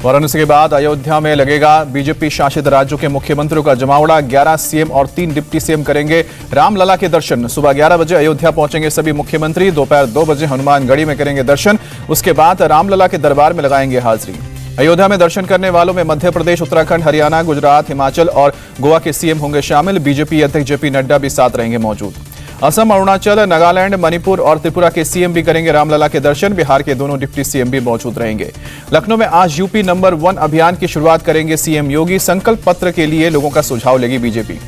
वाराणसी के बाद अयोध्या में लगेगा बीजेपी शासित राज्यों के मुख्यमंत्रियों का जमावड़ा। 11 सीएम और 3 डिप्टी सीएम करेंगे रामलला के दर्शन। सुबह 11 बजे अयोध्या पहुंचेंगे सभी मुख्यमंत्री। दोपहर 2 बजे हनुमानगढ़ी में करेंगे दर्शन। उसके बाद रामलला के दरबार में लगाएंगे हाजिरी। अयोध्या में दर्शन करने वालों में मध्य प्रदेश, उत्तराखंड, हरियाणा, गुजरात, हिमाचल और गोवा के सीएम होंगे शामिल। बीजेपी अध्यक्ष जेपी नड्डा भी साथ रहेंगे मौजूद। असम, अरुणाचल, नागालैंड, मणिपुर और त्रिपुरा के सीएम भी करेंगे रामलला के दर्शन। बिहार के दोनों डिप्टी सीएम भी मौजूद रहेंगे। लखनऊ में आज यूपी नंबर 1 अभियान की शुरुआत करेंगे सीएम योगी। संकल्प पत्र के लिए लोगों का सुझाव लेगी बीजेपी।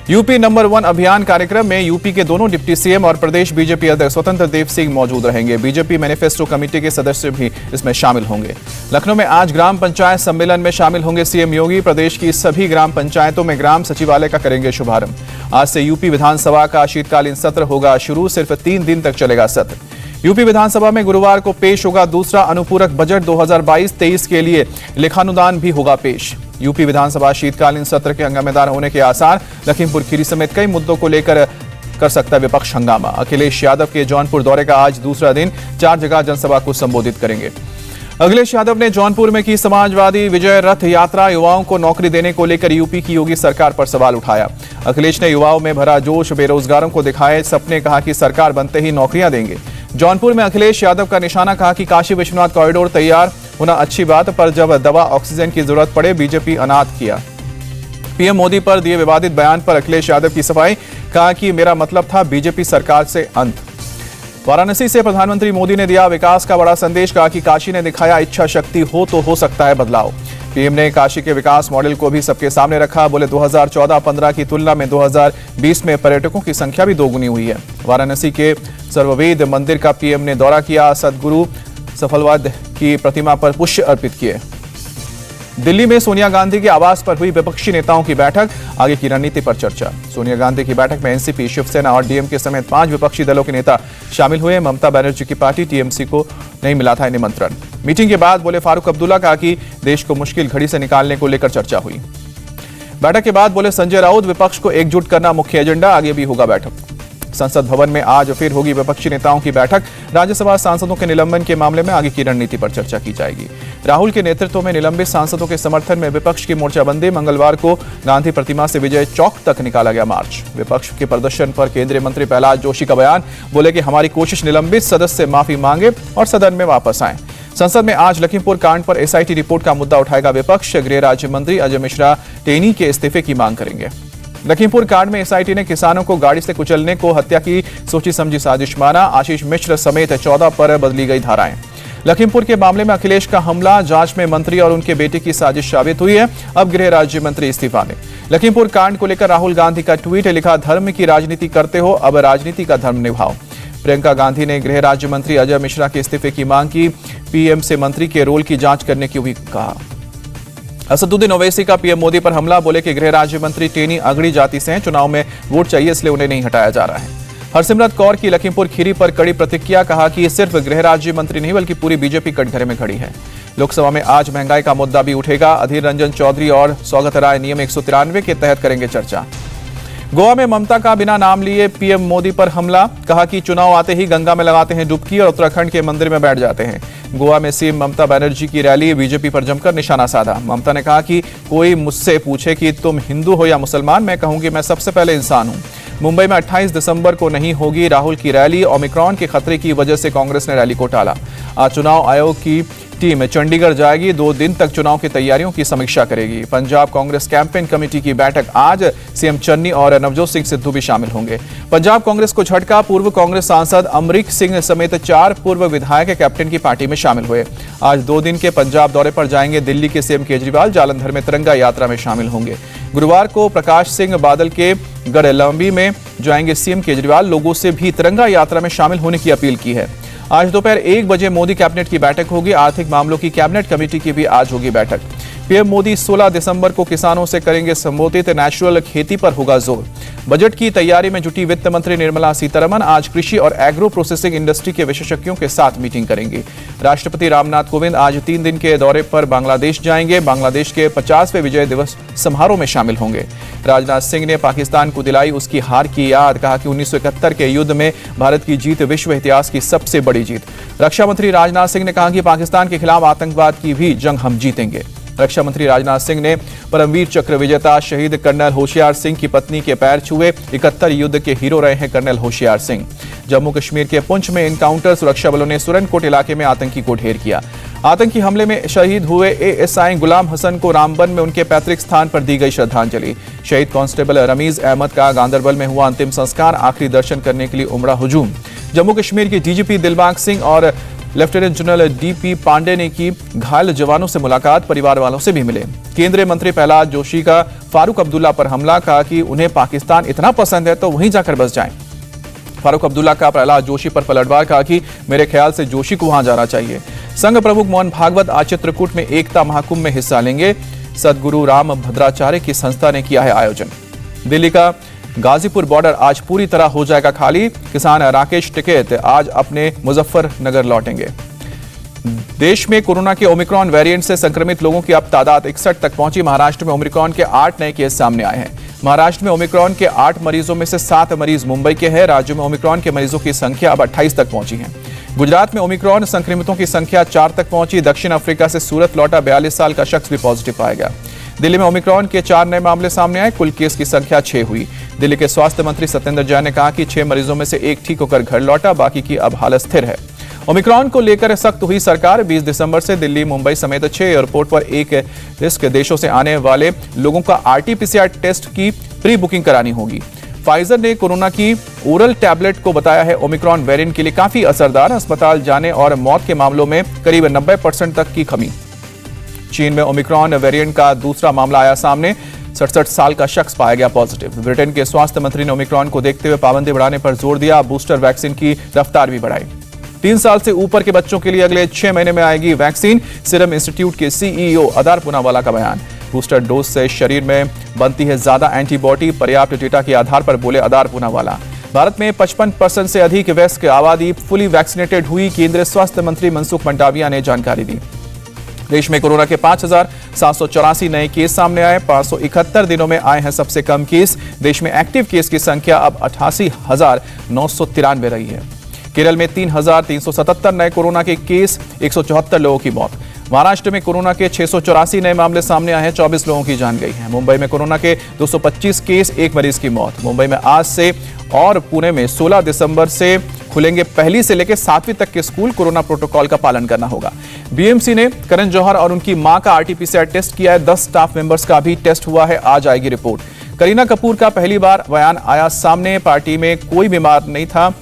यूपी नंबर 1 अभियान कार्यक्रम में यूपी के दोनों डिप्टी सीएम और प्रदेश बीजेपी अध्यक्ष स्वतंत्र देव सिंह मौजूद रहेंगे। बीजेपी मैनिफेस्टो कमेटी के सदस्य भी इसमें शामिल होंगे। लखनऊ में आज ग्राम पंचायत सम्मेलन में शामिल होंगे सीएम योगी। प्रदेश की सभी ग्राम पंचायतों में ग्राम सचिवालय का करेंगे शुभारंभ। आज से यूपी विधानसभा का शीतकालीन सत्र होगा शुरू। सिर्फ 3 दिन तक चलेगा सत्र। यूपी विधानसभा में गुरुवार को पेश होगा दूसरा अनुपूरक बजट। 2022-23 के लिए लेखानुदान भी होगा पेश। यूपी विधानसभा शीतकालीन सत्र के हंगामेदार होने के आसार। लखीमपुर खीरी समेत कई मुद्दों को लेकर कर सकता है विपक्ष हंगामा। अखिलेश यादव के जौनपुर दौरे का आज दूसरा दिन। 4 जगह जनसभा को संबोधित करेंगे। अखिलेश यादव ने जौनपुर में की समाजवादी विजय रथ यात्रा। युवाओं को नौकरी देने को लेकर यूपी की योगी सरकार पर सवाल उठाया। अखिलेश ने युवाओं में भरा जोश, बेरोजगारों को दिखाए सपने। कहा कि सरकार बनते ही नौकरियां देंगे। जौनपुर में अखिलेश यादव का निशाना। कहा कि काशी विश्वनाथ कॉरिडोर तैयार होना अच्छी बात, पर जब दवा ऑक्सीजन की जरूरत पड़े बीजेपी अनाथ किया। पीएम मोदी पर दिए विवादित बयान पर अखिलेश यादव की सफाई। कहा कि मेरा मतलब था बीजेपी सरकार से अंत। वाराणसी से प्रधानमंत्री मोदी ने दिया विकास का बड़ा संदेश। कहा कि काशी ने दिखाया इच्छा शक्ति हो तो हो सकता है बदलाव। पीएम ने काशी के विकास मॉडल को भी सबके सामने रखा। बोले 2014-15 की तुलना में 2020 में पर्यटकों की संख्या भी दोगुनी हुई है। वाराणसी के सर्ववेद मंदिर का पीएम ने दौरा किया। सदगुरु सफलवाद की प्रतिमा पर पुष्प अर्पित किए। दिल्ली में सोनिया गांधी के आवास पर हुई विपक्षी नेताओं की बैठक। आगे की रणनीति पर चर्चा। सोनिया गांधी की बैठक में एनसीपी, शिवसेना और डीएमके समेत 5 विपक्षी दलों के नेता शामिल हुए। ममता बनर्जी की पार्टी टीएमसी को नहीं मिला था निमंत्रण। मीटिंग के बाद बोले फारूक अब्दुल्ला। कहा कि देश को मुश्किल घड़ी से निकालने को लेकर चर्चा हुई। बैठक के बाद बोले संजय राउत, विपक्ष को एकजुट करना मुख्य एजेंडा। आगे भी होगा बैठक। संसद भवन में आज फिर होगी विपक्षी नेताओं की बैठक। राज्यसभा सांसदों के निलंबन के मामले में आगे की रणनीति पर चर्चा की जाएगी। राहुल के नेतृत्व में निलंबित सांसदों के समर्थन में विपक्ष की मोर्चाबंदी। मंगलवार को गांधी प्रतिमा से विजय चौक तक निकाला गया मार्च। विपक्ष के प्रदर्शन पर केंद्रीय मंत्री प्रहलाद जोशी का बयान। बोले कि हमारी कोशिश निलंबित सदस्य माफी मांगे और सदन में वापस आए। संसद में आज लखीमपुर कांड पर एसआईटी रिपोर्ट का मुद्दा उठाएगा विपक्ष। गृह राज्य मंत्री अजय मिश्रा टेनी के इस्तीफे की मांग करेंगे। लखीमपुर कांड में एसआईटी ने किसानों को गाड़ी से कुचलने को हत्या की सोची समझी साजिश माना। आशीष मिश्र समेत 14 पर बदली गई धाराएं। लखीमपुर के मामले में अखिलेश का हमला। जांच में मंत्री और उनके बेटे की साजिश साबित हुई है। अब गृह राज्य मंत्री इस्तीफा दें। लखीमपुर कांड को लेकर राहुल गांधी का ट्वीट। लिखा, धर्म की राजनीति करते हो, अब राजनीति का धर्म निभाओ। प्रियंका गांधी ने गृह राज्य मंत्री अजय मिश्रा के इस्तीफे की मांग की। पीएम से मंत्री के रोल की जांच करने की भी कहा। असदुद्दीन ओवैसी का पीएम मोदी पर हमला। बोले कि गृह राज्य मंत्री टेनी अगड़ी जाति से हैं, चुनाव में वोट चाहिए इसलिए उन्हें नहीं हटाया जा रहा है। हरसिमरत कौर की लखीमपुर खीरी पर कड़ी प्रतिक्रिया। कहा कि सिर्फ गृह राज्य मंत्री नहीं बल्कि पूरी बीजेपी कटघरे में खड़ी है। लोकसभा में आज महंगाई का मुद्दा भी उठेगा। अधीर रंजन चौधरी और सौगत राय नियम 193 के तहत करेंगे चर्चा। गोवा में ममता का बिना नाम लिए पीएम मोदी पर हमला। कहा कि चुनाव आते ही गंगा में लगाते हैं डुबकी और उत्तराखंड के मंदिर में बैठ जाते हैं। गोवा में सीएम ममता बनर्जी की रैली। बीजेपी पर जमकर निशाना साधा। ममता ने कहा कि कोई मुझसे पूछे कि तुम हिंदू हो या मुसलमान, मैं कहूंगी मैं सबसे पहले इंसान हूं। मुंबई में 28 दिसंबर को नहीं होगी राहुल की रैली। ओमिक्रॉन के खतरे की वजह से कांग्रेस ने रैली को टाला। आज चुनाव आयोग की टीम चंडीगढ़ जाएगी। 2 दिन तक चुनाव की तैयारियों की समीक्षा करेगी। पंजाब कांग्रेस कैंपेन कमेटी की बैठक आज। सीएम चन्नी और नवजोत सिंह सिद्धू भी शामिल होंगे। पंजाब कांग्रेस को झटका। पूर्व कांग्रेस सांसद अमरीक सिंह समेत 4 पूर्व विधायक कैप्टन की पार्टी में शामिल हुए। आज 2 दिन के पंजाब दौरे पर जाएंगे दिल्ली के सीएम केजरीवाल। जालंधर में तिरंगा यात्रा में शामिल होंगे। गुरुवार को प्रकाश सिंह बादल के गढ़लंबी में जाएंगे सीएम केजरीवाल। लोगों से भी तिरंगा यात्रा में शामिल होने की अपील की है। आज दोपहर 1 बजे मोदी कैबिनेट की बैठक होगी। आर्थिक मामलों की कैबिनेट कमेटी की भी आज होगी बैठक। पीएम मोदी 16 दिसंबर को किसानों से करेंगे संबोधित, नेचुरल खेती पर होगा जोर। बजट की तैयारी में जुटी वित्त मंत्री निर्मला सीतारमण आज कृषि और एग्रो प्रोसेसिंग इंडस्ट्री के विशेषज्ञों के साथ मीटिंग करेंगी। राष्ट्रपति रामनाथ कोविंद आज 3 दिन के दौरे पर बांग्लादेश जाएंगे। बांग्लादेश के 50वें विजय दिवस समारोह में शामिल होंगे। राजनाथ सिंह ने पाकिस्तान को दिलाई उसकी हार की याद, कहा कि 1971 के युद्ध में भारत की जीत विश्व इतिहास की सबसे बड़ी जीत। रक्षा मंत्री राजनाथ सिंह ने कहा कि पाकिस्तान के खिलाफ आतंकवाद की भी जंग हम जीतेंगे। रक्षा मंत्री राजनाथ सिंह ने परमवीर चक्र विजेता शहीद कर्नल होशियार सिंह की पत्नी के पैर छुए। 71 युद्ध के हीरो रहे हैं कर्नल होशियार सिंह। जम्मू कश्मीर के पुंछ में एनकाउंटर, सुरक्षा बलों ने सुरनकोट इलाके में आतंकी को ढेर किया। आतंकी हमले में शहीद हुए एएसआई गुलाम हसन को रामबन में उनके पैतृक स्थान पर दी गई श्रद्धांजलि। शहीद कांस्टेबल रमीज अहमद का गांदरबल में हुआ अंतिम संस्कार, आखिरी दर्शन करने के लिए उमड़ा हुजूम। जम्मू कश्मीर की डीजीपी दिलबाग सिंह और लेफ्टिनेंट जनरल डीपी पांडे ने की घायल जवानों से मुलाकात, परिवार वालों से भी मिले। केंद्रीय मंत्री प्रहलाद जोशी का फारूक अब्दुल्ला पर हमला, कहा कि उन्हें पाकिस्तान इतना पसंद है तो वहीं जाकर बस जाएं। फारूक अब्दुल्ला का प्रहलाद जोशी पर पलटवार, कहा कि मेरे ख्याल से जोशी को वहां जाना चाहिए। संघ प्रमुख मोहन भागवत आज चित्रकूट में एकता महाकुंभ में हिस्सा लेंगे। सदगुरु राम भद्राचार्य की संस्था ने किया है आयोजन। दिल्ली का गाजीपुर बॉर्डर आज पूरी तरह हो जाएगा खाली। किसान राकेश टिकैत आज अपने मुजफ्फरनगर लौटेंगे। देश में कोरोना के ओमिक्रॉन वेरिएंट से संक्रमित लोगों की अब तादाद 61 तक पहुंची। महाराष्ट्र में ओमिक्रॉन के 8 नए केस सामने आए हैं। महाराष्ट्र में ओमिक्रॉन के 8 मरीजों में से 7 मरीज मुंबई के हैं। राज्य में ओमिक्रॉन के मरीजों की संख्या अब 28 तक पहुंची है। गुजरात में ओमिक्रॉन संक्रमितों की संख्या 4 तक पहुंची। दक्षिण अफ्रीका से सूरत लौटा 42 साल का शख्स भी पॉजिटिव पाया गया। दिल्ली में ओमिक्रॉन के 4 नए मामले सामने आए। कुल केस की संख्या 6 हुई। दिल्ली के स्वास्थ्य मंत्री सत्येंद्र जैन ने कहा कि 6 मरीजों में से 1 ठीक होकर घर लौटा, बाकी की अब हालत स्थिर है। ओमिक्रॉन को लेकर सख्त हुई सरकार। 20 दिसंबर से दिल्ली, मुंबई समेत 6 एयरपोर्ट पर एक रिस्क देशों से आने वाले लोगों का आरटी-पीसीआर टेस्ट की प्री बुकिंग करानी होगी। फाइजर ने कोरोना की ओरल टैबलेट को बताया है ओमिक्रॉन वेरिएंट के लिए काफी असरदार। अस्पताल जाने और मौत के मामलों में करीब 90% तक की कमी। चीन में ओमिक्रॉन वेरिएंट का दूसरा मामला आया सामने। 67 साल का शख्स पाया गया पॉजिटिव। ब्रिटेन के स्वास्थ्य मंत्री ने ओमिक्रॉन को देखते हुए पाबंदी बढ़ाने पर जोर दिया। बूस्टर वैक्सीन की रफ्तार भी बढ़ाई। 3 साल से ऊपर के बच्चों के लिए अगले 6 महीने में आएगी वैक्सीन। सीरम इंस्टीट्यूट के सीईओ अदार पूनावाला का बयान। बूस्टर डोज से शरीर में बनती है ज्यादा एंटीबॉडी, पर्याप्त डेटा के आधार पर बोले अदार पूनावाला। भारत में 55% से अधिक वयस्क आबादी फुली वैक्सीनेटेड हुई। केंद्रीय स्वास्थ्य मंत्री मनसुख मंडाविया ने जानकारी दी। देश में कोरोना के 5,784 नए केस सामने आए। 571 दिनों में आए हैं सबसे कम केस। देश में एक्टिव केस की संख्या अब 88,993 रही है। केरल में 3,377 नए कोरोना के केस, 174 लोगों की मौत। महाराष्ट्र में कोरोना के 684 नए मामले सामने आए हैं, 24 लोगों की जान गई है। मुंबई में कोरोना के 225 केस, 1 मरीज की मौत। मुंबई में आज से और पुणे में 16 दिसंबर से खुलेंगे पहली से लेकर 7वीं तक के स्कूल। कोरोना प्रोटोकॉल का पालन करना होगा। बीएमसी ने करण जौहर और उनकी मां का आरटी-पीसीआर टेस्ट किया है। 10 स्टाफ मेंबर्स का भी टेस्ट हुआ है। आज आएगी रिपोर्ट। करीना कपूर का पहली बार बयान आया सामने। पार्टी में कोई बीमार नहीं था,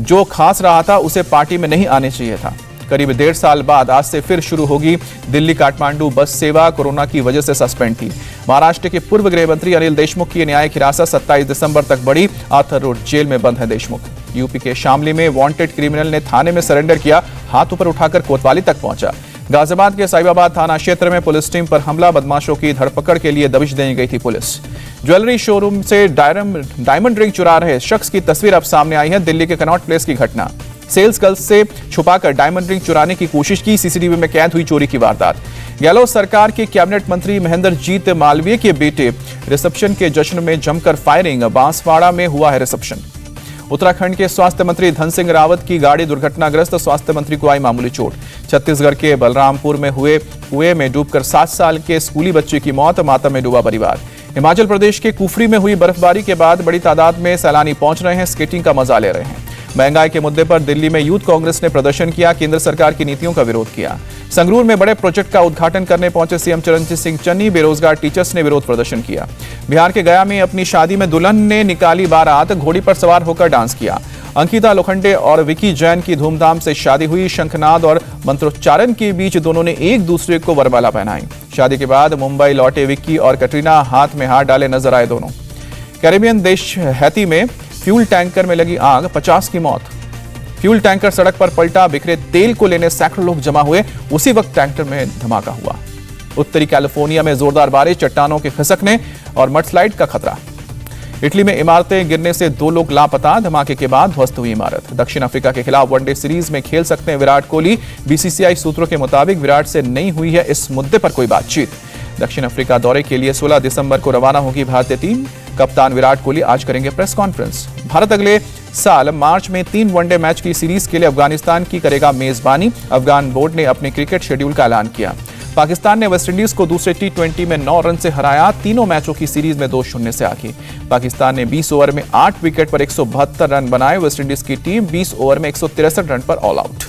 जो खास रहा था उसे पार्टी में नहीं आने चाहिए था। करीब 1.5 साल बाद आज से फिर शुरू होगी दिल्ली काठमांडू बस सेवा। कोरोना की वजह से सस्पेंड थी। महाराष्ट्र के पूर्व गृह मंत्री अनिल देशमुख की न्यायिक हिरासत 27 दिसंबर तक बढ़ी। आर्थर रोड जेल में बंद है देशमुख। यूपी के शामली में वांटेड क्रिमिनल ने थाने में सरेंडर किया। हाथ ऊपर उठाकर कोतवाली तक पहुंचा। गाजियाबाद के साहिबाबाद थाना क्षेत्र में पुलिस टीम पर हमला। बदमाशों की धरपकड़ के लिए दबिश देने गई थी पुलिस। ज्वेलरी शोरूम से डायमंड रिंग चुरा रहे शख्स की तस्वीर अब सामने आई है। दिल्ली के कनॉट प्लेस की घटना। सेल्स गर्ल्स से छुपाकर डायमंड रिंग चुराने की कोशिश की। सीसीटीवी में कैद हुई चोरी की वारदात। गहलोत सरकार के कैबिनेट मंत्री महेंद्रजीत मालवीय के बेटे रिसेप्शन के जश्न में जमकर फायरिंग। बांसवाड़ा में हुआ है रिसेप्शन। उत्तराखंड के स्वास्थ्य मंत्री धन सिंह रावत की गाड़ी दुर्घटनाग्रस्त। स्वास्थ्य मंत्री को आई मामूली चोट। छत्तीसगढ़ के बलरामपुर में हुए कुएं में डूबकर 7 साल के स्कूली बच्चे की मौत। मातम में डूबा परिवार। हिमाचल प्रदेश के कुफरी में हुई बर्फबारी के बाद बड़ी तादाद में सैलानी पहुंच रहे हैं, स्केटिंग का मजा ले रहे हैं। महंगाई के मुद्दे पर दिल्ली में यूथ कांग्रेस ने प्रदर्शन किया। केंद्र सरकार की नीतियों का विरोध किया। संगरूर में बड़े प्रोजेक्ट का उद्घाटन करने पहुंचे सीएम चरणजीत सिंह चन्नी। बेरोजगार टीचर्स ने विरोध प्रदर्शन किया। बिहार के गया में अपनी शादी में दुल्हन ने निकाली बारात। घोड़ी पर सवार होकर डांस किया। अंकिता लोखंडे और विकी जैन की धूमधाम से शादी हुई। शंखनाद और मंत्रोच्चारण के बीच दोनों ने एक दूसरे को वरमाला पहनाई। शादी के बाद मुंबई लौटे विक्की और कटरीना हाथ में हाथ डाले नजर आए दोनों। कैरेबियन देश हैती में फ्यूल टैंकर में लगी आग, 50 की मौत। फ्यूल टैंकर सड़क पर पलटा। बिखरे तेल को लेने सैकड़ों लोग जमा हुए। उसी वक्त टैंकर में धमाका हुआ। उत्तरी कैलिफोर्निया में जोरदार बारिश, चट्टानों के खिसकने और मडस्लाइड का खतरा। इटली में इमारतें गिरने से 2 लोग लापता, धमाके के बाद ध्वस्त हुई इमारत। दक्षिण अफ्रीका के खिलाफ वनडे सीरीज में खेल सकते हैं विराट कोहली। बीसीसीआई सूत्रों के मुताबिक विराट से नहीं हुई है इस मुद्दे पर कोई बातचीत। दक्षिण अफ्रीका दौरे के लिए 16 दिसंबर को रवाना होगी भारतीय टीम। कप्तान विराट कोहली आज करेंगे प्रेस कॉन्फ्रेंस। भारत अगले साल मार्च में 3 वनडे मैच की सीरीज के लिए अफगानिस्तान की करेगा मेजबानी। अफगान बोर्ड ने अपने क्रिकेट शेड्यूल का ऐलान किया। पाकिस्तान ने वेस्टइंडीज को दूसरे T20 में 9 रन से हराया। तीनों मैचों की सीरीज में 2-0 से आगे। पाकिस्तान ने 20 ओवर में 8 विकेट पर 172 रन बनाए। वेस्टइंडीज की टीम 20 ओवर में 163 रन पर ऑल आउट।